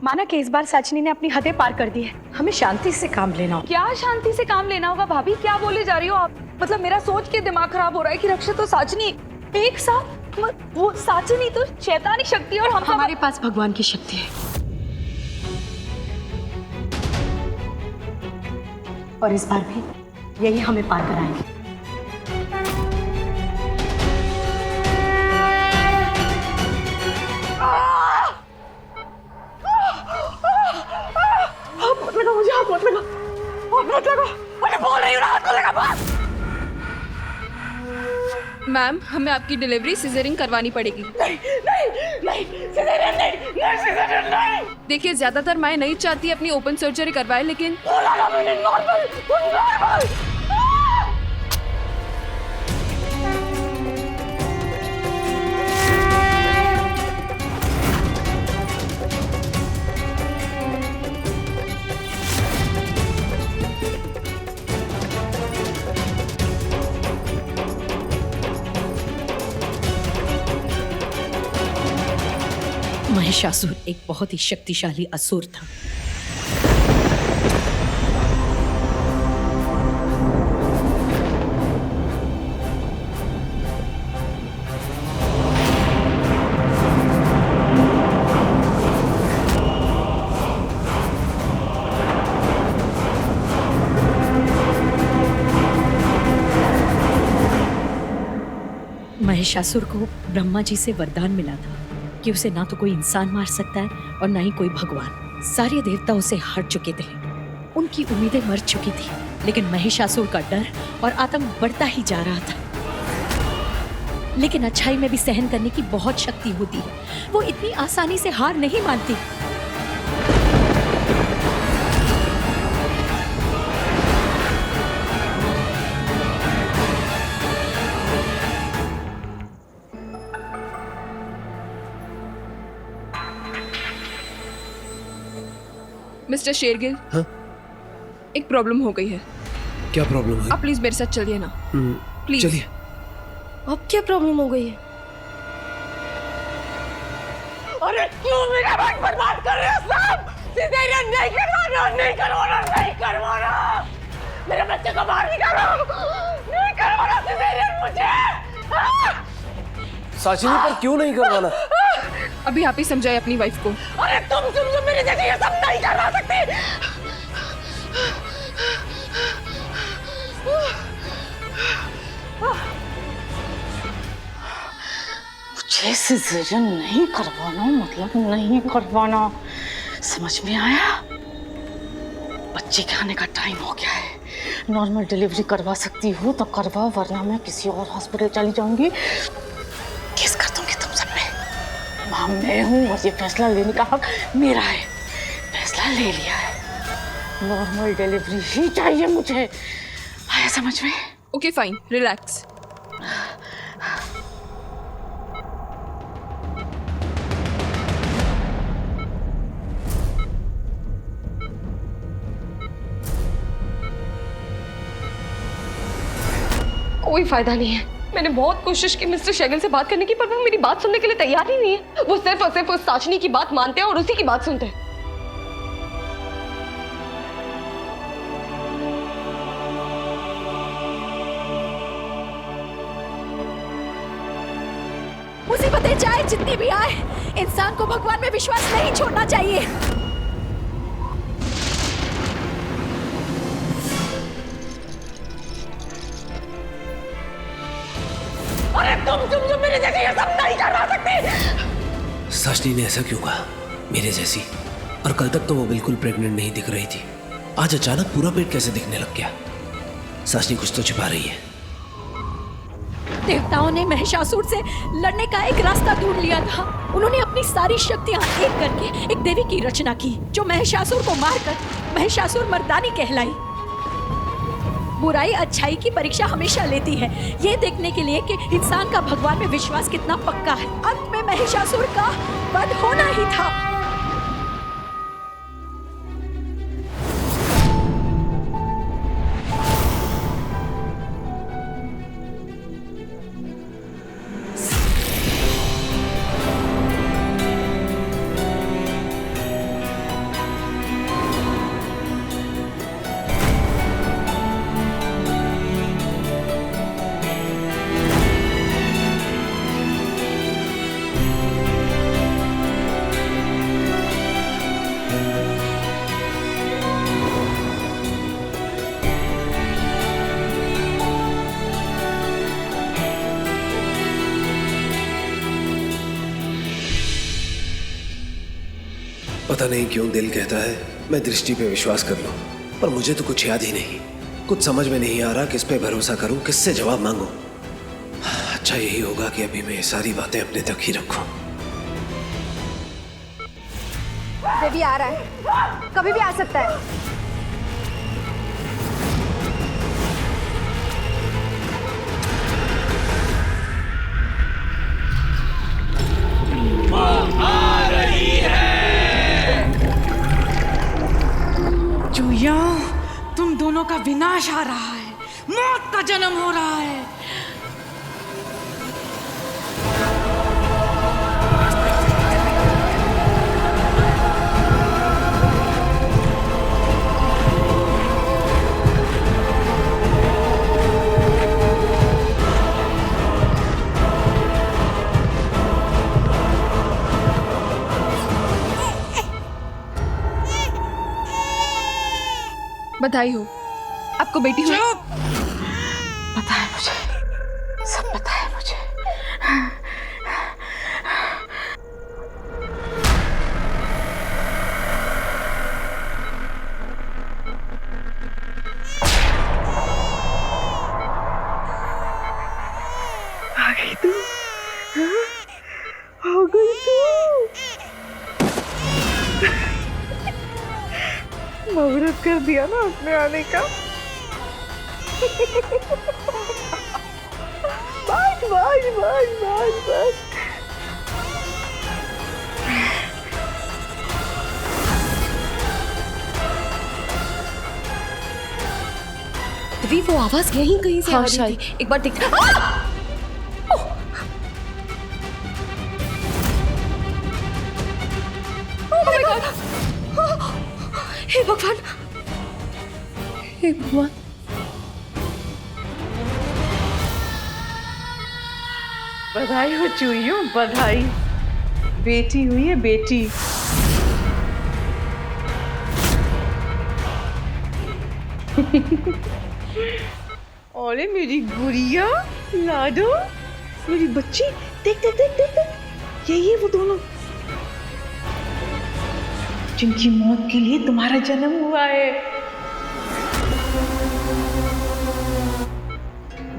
माना कि इस बार साचनी ने अपनी हदें पार कर दी है। हमें शांति से काम लेना होगा। क्या शांति से काम लेना होगा भाभी? क्या बोले जा रही हो आप? मतलब मेरा सोच के दिमाग खराब हो रहा है कि रक्षित और साचनी एक साथ। वो साचनी तो शैतानी शक्ति और हमारे पास भगवान की शक्ति है और इस बार भी यही हमें पार कराएंगे। मैम, हमें आपकी डिलीवरी सिजेरिंग करवानी पड़ेगी। नहीं नहीं नहीं, सिजेरियन नहीं, सिजेरियन नहीं। देखिए, ज्यादातर माएं नहीं चाहती अपनी ओपन सर्जरी करवाए, लेकिन नॉर्मल। महिषासुर एक बहुत ही शक्तिशाली असुर था। महिषासुर को ब्रह्मा जी से वरदान मिला था कि उसे ना तो कोई इंसान मार सकता है और ना ही कोई भगवान। सारे देवता उसे हार चुके थे, उनकी उम्मीदें मर चुकी थी, लेकिन महिषासुर का डर और आतंक बढ़ता ही जा रहा था। लेकिन अच्छाई में भी सहन करने की बहुत शक्ति होती है, वो इतनी आसानी से हार नहीं मानती। मिस्टर शेरगिल, हाँ? एक प्रॉब्लम हो गई है। क्या प्रॉब्लम है? आप प्लीज मेरे साथ चलिए ना। प्लीज। चलिए। अब क्या प्रॉब्लम हो गई है? अरे क्यों मेरा वक्त बर्बाद कर रहे हो सब? सिजेरियन नहीं करवाना, नहीं करवाना, नहीं करवाना। मेरे बच्चे को बाहर निकालो, नहीं करवाना सिजेरियन मुझे। साचिनी, पर क्यों नहीं करवाना? अभी आप ही समझाए अपनी वाइफ को। अरे तुम मेरे जैसे ये सब नहीं करवा सकते। मुझे सिजेरियन नहीं करवाना मतलब नहीं करवाना, समझ में आया? बच्चे के आने का टाइम हो गया है। नॉर्मल डिलीवरी करवा सकती हो तो करवाओ, वरना मैं किसी और हॉस्पिटल चली जाऊंगी। केस कर दूंगी तुम सब पे। मां मैं हूँ और ये फैसला लेने का हक मेरा है। फैसला ले लिया है, नॉर्मल डिलीवरी ही चाहिए मुझे। आया समझ में? Okay fine, relax. कोई फायदा नहीं है। मैंने बहुत कोशिश की मिस्टर शेगल से बात करने की, पर वो मेरी बात सुनने के लिए तैयार ही नहीं है। वो सिर्फ और सिर्फ उस साचनी की बात मानते हैं और उसी की बात सुनते हैं। मुसीबतें चाहे जितनी भी आए, इंसान को भगवान में विश्वास नहीं छोड़ना चाहिए। अरे तुम मेरे जैसे ये सब नहीं करवा सकते। साचनी ने ऐसा क्यों कहा? मेरे जैसी? और कल तक तो वो बिल्कुल प्रेग्नेंट नहीं दिख रही थी, आज अचानक पूरा पेट कैसे दिखने लग गया? साचनी कुछ तो छिपा रही है। देवताओं ने महिषासुर से लड़ने का एक रास्ता ढूंढ लिया था। उन्होंने अपनी सारी शक्तियां एक करके एक देवी की रचना की, जो महिषासुर को मारकर महिषासुर मर्दानी कहलाई। बुराई अच्छाई की परीक्षा हमेशा लेती है, ये देखने के लिए कि इंसान का भगवान में विश्वास कितना पक्का है। अंत में महिषासुर का वध होना ही था। पता नहीं क्यों दिल कहता है मैं दृष्टि पे विश्वास कर लूं, पर मुझे तो कुछ याद ही नहीं। कुछ समझ में नहीं आ रहा किस पे भरोसा करूं, किससे जवाब मांगूं। अच्छा यही होगा कि अभी मैं ये सारी बातें अपने तक ही रखूं। देवी आ रहा है, कभी भी आ सकता है। चूया, तुम दोनों का विनाश आ रहा है, मौत का जन्म हो रहा है। बधाई हो, आपको बेटी हुई। पता है मुझे, सब पता है मुझे। आ गई तू, आ गई तू। मुहूर्त कर दिया ना अपने आने का। बस बस बस बस बस। देवी वो आवाज यहीं कहीं से आ रही शायद। थी। एक बार देख। हे भगवान, हे भगवान, बधाई हो चूइयों, बधाई। बेटी हुई है, बेटी। अरे मेरी गुड़िया, लाडो, मेरी बच्ची, देख देख देख देख देख, यही है वो दोनों जिनकी मौत के लिए तुम्हारा जन्म हुआ है।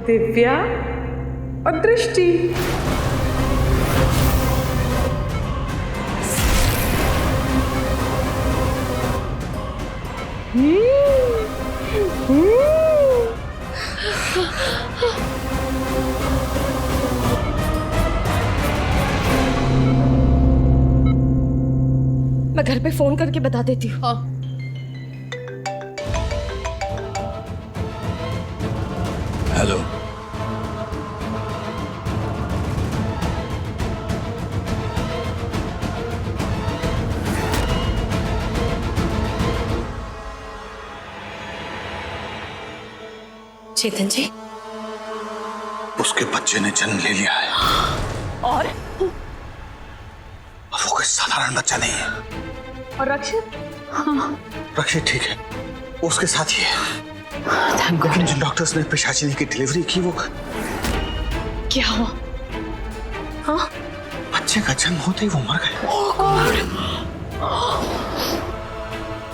दिव्या और दृष्टि। मैं घर पे फोन करके बता देती हूँ। हेलो, चेतन जी, उसके बच्चे ने जन्म ले लिया है और वो कोई साधारण बच्चा नहीं है। और रक्षित? रक्षित ठीक है, वो उसके साथ ही है। लेकिन जिन डॉक्टर्स ने पिशाचिनी की डिलीवरी की वो क्या हुआ? हाँ? बच्चे का जन्म होते ही वो मर गए।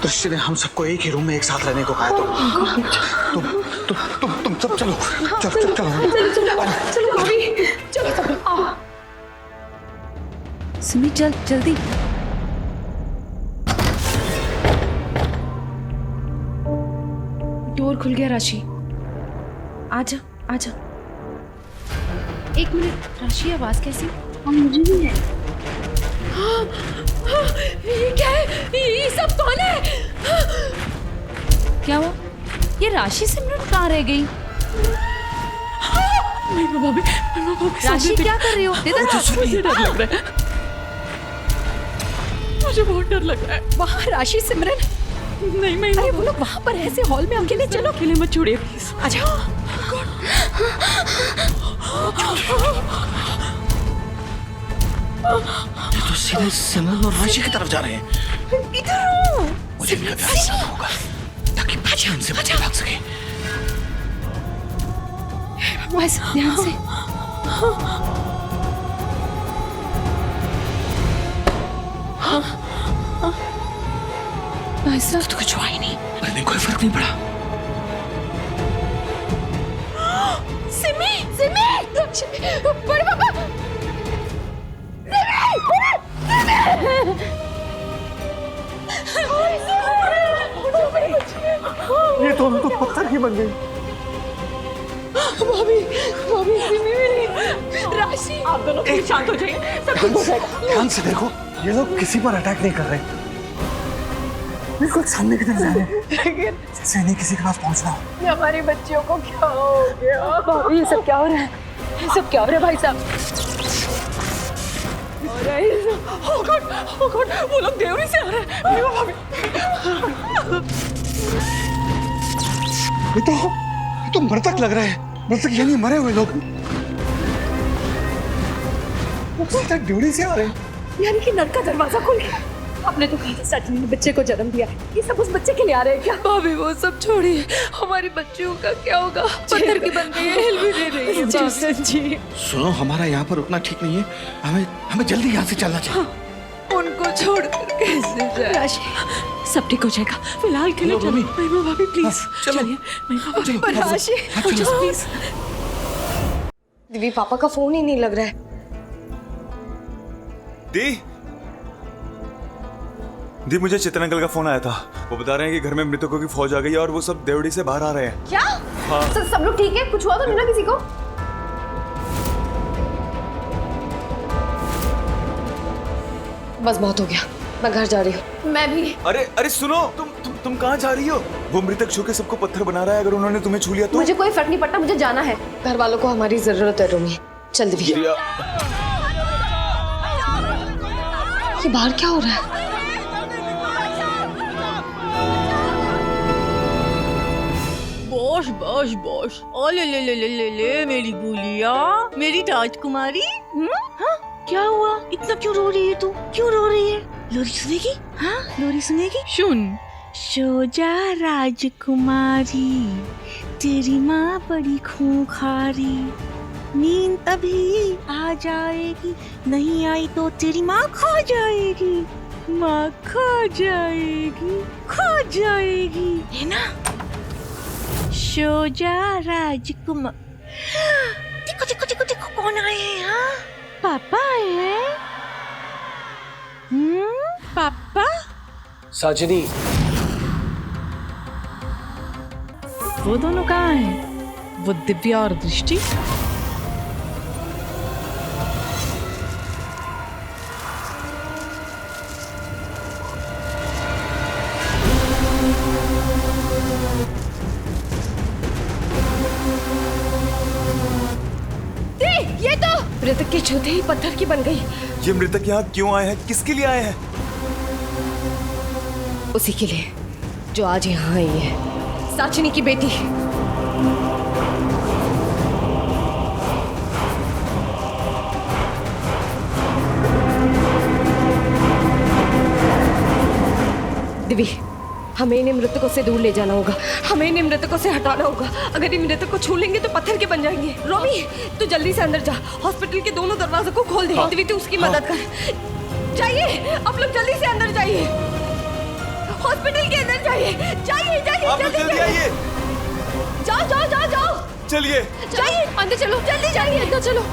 दृष्टि ने हम सबको एक ही रूम में एक साथ रहने को कहा। तुम सब चलो चलो चलो भाभी, चलो। सुमी चल जल्दी। डोर खुल गया राशि, आजा आजा। एक मिनट राशि, आवाज कैसी? मुझे नहीं है। ये क्या है? ये सब कौन है? क्या हुआ? ये राशि सिमरन कहाँ रह गई? राशि क्या कर रही हो? मुझे डर लग रहा है, मुझे बहुत डर लग रहा है। वहाँ राशि सिमरन? नहीं मैं अरे वो लोग वहाँ पर ऐसे हॉल में अकेले, चलो। अकेले मत छोड़िए प्लीज। अच्छा। ये तो सीधे सिमरन और राशि की तरफ जा रहे हैं। इधर मुझे इनका ध्यान रखना होगा ताकि बच्चे हमसे बचे भाग सके। बस ध्यान से। भाई साहब तो कुछ हुआ ही नहीं। अरे नहीं, कोई फर्क नहीं पड़ा। सिमी सिमी बड़े पापा ये दोनों तो पत्थर ही बन गई। भाभी भाभी सिमी मेरी राशि, आप दोनों प्लीज शांत हो जाइए, सब ठीक हो जाएगा। ध्यान से देखो, ये लोग किसी पर अटैक नहीं कर रहे, बिल्कुल सामने की तरफ जा रहे हैं, जैसे इन्हें किसी के पास पहुंचना हो। हमारी बच्चियों को क्या हो गया? भाभी ये सब क्या हो रहा है? ये सब क्या हो रहा है भाई साहब? Oh God, वो लोग देवरी से आ रहे हैं। भाभी ये तो मृतक लग रहे हैं, मृतक यानी मरे हुए लोग। वो सीधा ड्यूटी से आ रहे हैं। यानी कि नर का दरवाजा खुल गया। आपने तो कहा था सचिन ने बच्चे को जन्म दिया, ये सब उस बच्चे के लिए आ रहे हैं क्या? भाभी वो सब छोड़िए, हमारी बच्चियों का क्या होगा? पत्थर की बन गई है, हिल भी नहीं रही है। जी सुनो, हमारा यहाँ पर रुकना ठीक नहीं है, हमें जल्दी यहाँ से चलना चाहिए। उनको छोड़कर कैसे जाए? राशि, सब ठीक हो जाएगा, फिलहाल के लिए चलो। महिमा भाभी प्लीज चलिए। महिमा राशि प्लीज। दिव्य पापा का फोन ही नहीं लग रहा है। दी मुझे चित्र अंकल का फोन आया था। वो बता रहे हैं कि घर में मृतकों की फौज आ गई है और वो सब देवड़ी से बाहर आ रहे हैं। क्या? हाँ। सब लोग ठीक है? कुछ हुआ तो नहीं ना किसी को? बस बहुत हो गया, मैं घर जा रही हूँ। मैं भी। अरे सुनो, तुम कहाँ जा रही हो? वो मृतक छू के सबको पत्थर बना रहा है, अगर उन्होंने तुम्हें छू लिया तो? मुझे कोई फर्क नहीं पड़ता, मुझे जाना है। घर वालों को हमारी जरूरत है रोमी। चल दिव्या। ये बाहर क्या हो रहा है? बॉस बॉस बॉस, ओ ले मेरी गुलिया, मेरी राजकुमारी। हाँ, क्या हुआ? इतना क्यों रो रही है तू? क्यों रो रही है? लोरी सुनेगी? हाँ, लोरी सुनेगी? सुन। सो जा राजकुमारी, तेरी माँ बड़ी खूंखारी, नींद अभी आ जाएगी, नहीं आई तो तेरी माँ खा जाएगी, माँ खा जाएगी, है ना? सो जा राजकुमार। देखो देखो देखो देखो कौन आए हैं? हाँ, पापा आए हैं। पापा? साजनी, वो दोनों कहाँ हैं? वो दिव्या और दृष्टि? ये तो मृतक के छूते ही पत्थर की बन गई। ये मृतक यहाँ क्यों आए हैं? किसके लिए आए हैं? उसी के लिए जो आज यहाँ आई है, साचनी की बेटी। दिव्य, हमें इन्हें मृतकों से दूर ले जाना होगा, हमें इन्हें मृतकों से हटाना होगा। अगर इन मृतक को छू लेंगे तो पत्थर के बन जाएंगे। रोमी, तू जल्दी से अंदर जा, हॉस्पिटल के दोनों दरवाजों को खोल दे। दिव्य, तू उसकी मदद कर। जाइए, आप लोग जल्दी से अंदर जाइए, हॉस्पिटल के अंदर जाइए, जाइए जल्दी आइए। जाओ चलिए, जाइए, अंदर चलो, जल्दी जाइए, अंदर चलो।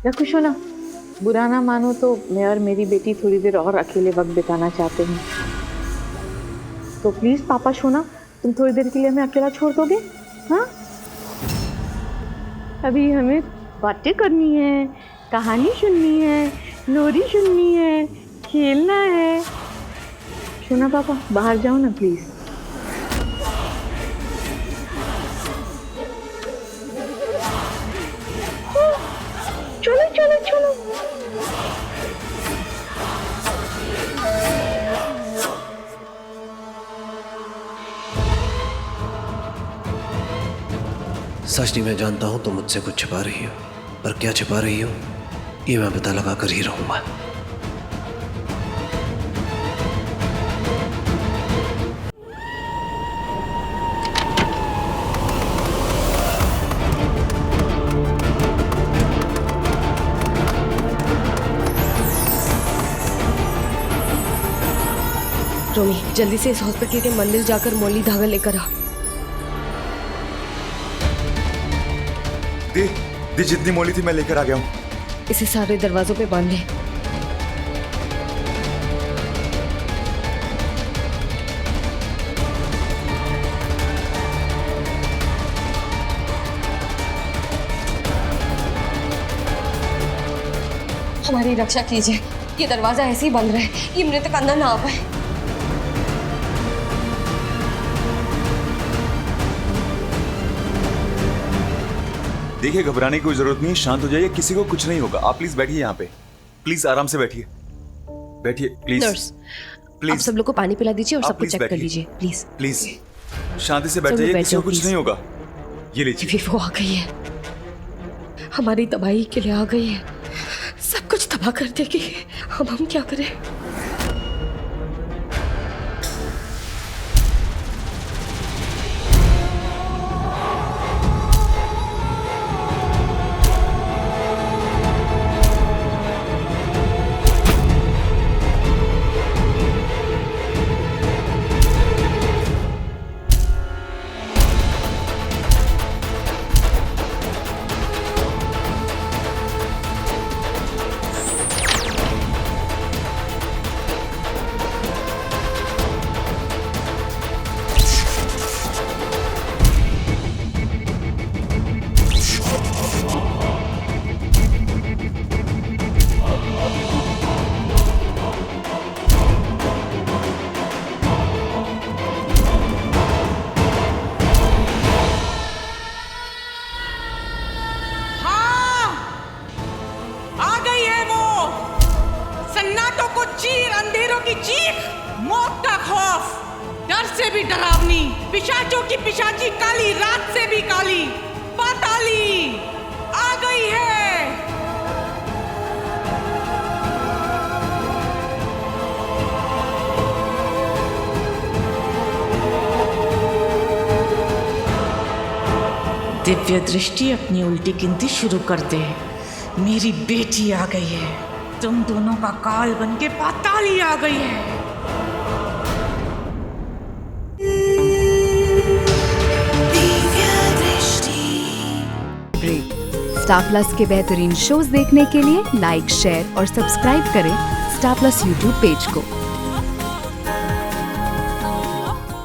देखो शोना, बुरा ना मानो तो मैं और मेरी बेटी थोड़ी देर और अकेले वक्त बिताना चाहते हैं, तो प्लीज पापा शोना, तुम थोड़ी देर के लिए हमें अकेला छोड़ दोगे? हाँ, अभी हमें बातें करनी है, कहानी सुननी है, लोरी सुननी है, खेलना है। शोना पापा, बाहर जाओ ना प्लीज। चलो चलो चलो। सच नहीं, मैं जानता हूं तुम मुझसे कुछ छिपा रही हो, पर क्या छिपा रही हो ये मैं पता लगा कर ही रहूंगा। रोमी, जल्दी से इस हॉस्पिटल के मंदिर जाकर मौली धागा लेकर आ। दी जितनी मोली थी मैं लेकर आ गया हूँ। इसे सारे दरवाजों पे बांध ले। हमारी रक्षा कीजिए, ये दरवाजा ऐसे ही बंद रहे, ये मृतक अंदर ना आ पाए। देखिए, घबराने की कोई जरूरत नहीं है, शांत हो जाइए, किसी को कुछ नहीं होगा। आप प्लीज बैठिए यहाँ पे, प्लीज आराम से बैठिए, बैठिए प्लीज। नर्स, प्लीज आप सब लोग को पानी पिला दीजिए और आप सबको प्लीज चेक कर बैठिए। लीजिए प्लीज। प्लीज शांति से बैठ सब लोग जाइए, बैठ किसी को जाओ, कुछ प्लीज। नहीं होगा। ये लीजिए। बीवी वो आ गई है, हमारी तबाही के लिए आ गई है, सब कुछ तबाह कर देगी। अब हम क्या करें? मौत का खौफ, डर से भी डरावनी, पिशाचों की पिशाची काली, रात से भी काली, पाताली आ गई है। दिव्य दृष्टि अपनी उल्टी गिनती शुरू कर दे। मेरी बेटी आ गई है, तुम दोनों का काल बनके पाताली आ गई है। स्टार प्लस के बेहतरीन शोज देखने के लिए लाइक, शेयर और सब्सक्राइब करें स्टार प्लस यूट्यूब पेज को।